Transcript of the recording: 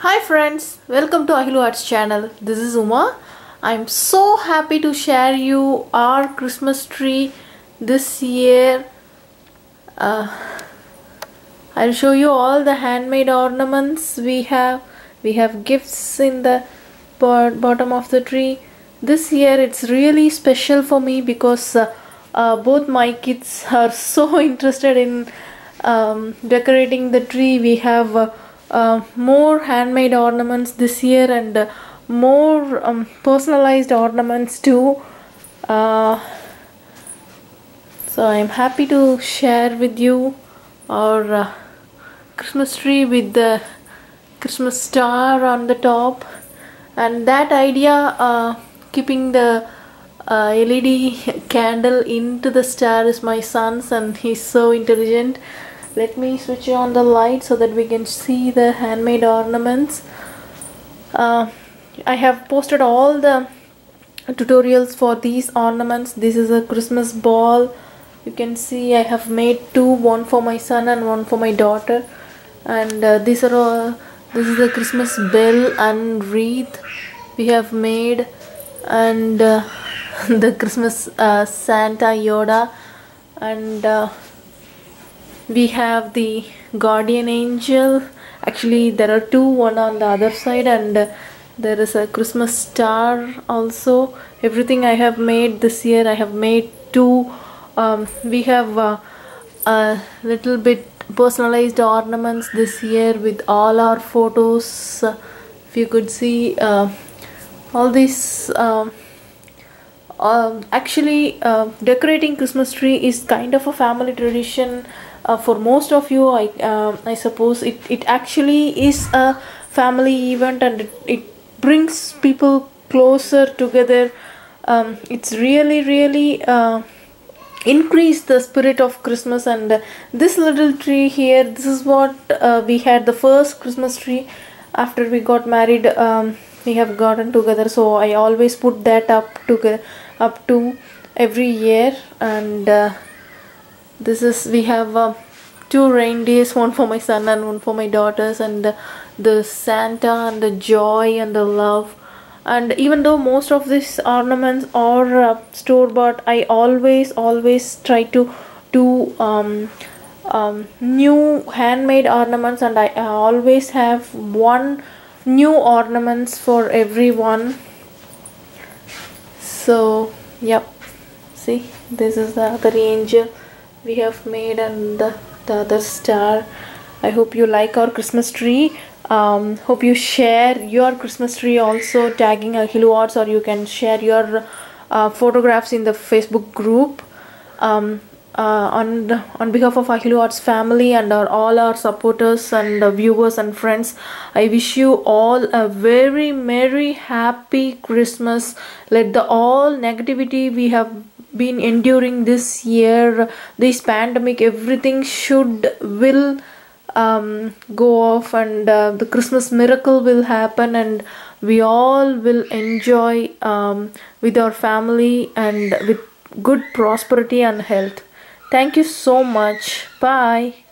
Hi friends, welcome to Ahilu Arts channel. This is Uma. I'm so happy to share you our Christmas tree this year. I'll show you all the handmade ornaments we have. We have gifts in the bottom of the tree. This year it's really special for me because both my kids are so interested in decorating the tree. We have more handmade ornaments this year and more personalized ornaments too. So I'm happy to share with you our Christmas tree with the Christmas star on the top, and that idea keeping the LED candle into the star is my son's, and he's so intelligent. Let me switch on the light so that we can see the handmade ornaments. I have posted all the tutorials for these ornaments. This is a Christmas ball. You can see I have made two, one for my son and one for my daughter. And these are all, this is the Christmas bell and wreath we have made, and the Christmas Santa Yoda, and we have the guardian angel. Actually there are two, one on the other side, and there is a Christmas star also. Everything I have made this year, I have made two. We have a little bit personalized ornaments this year with all our photos. If you could see all these decorating Christmas tree is kind of a family tradition for most of you. I suppose it actually is a family event, and it brings people closer together. It's really increase the spirit of Christmas. And this little tree here, this is what we had the first Christmas tree after we got married. We have gotten together, so I always put that up to every year. And this is, we have two reindeers, one for my son and one for my daughters, and the Santa and the joy and the love. And even though most of these ornaments are store-bought, I always try to do new handmade ornaments, and I always have one new ornaments for everyone. So yep, see, this is the other angel we have made, and the other star. I hope you like our Christmas tree. Hope you share your Christmas tree also, tagging Ahilu Arts, or you can share your photographs in the Facebook group. On behalf of Ahilu Arts family and all our supporters and viewers and friends, I wish you all a very merry happy Christmas. Let all negativity we have been enduring this year, this pandemic, everything will go off, and the Christmas miracle will happen, and we all will enjoy with our family and with good prosperity and health. Thank you so much. Bye.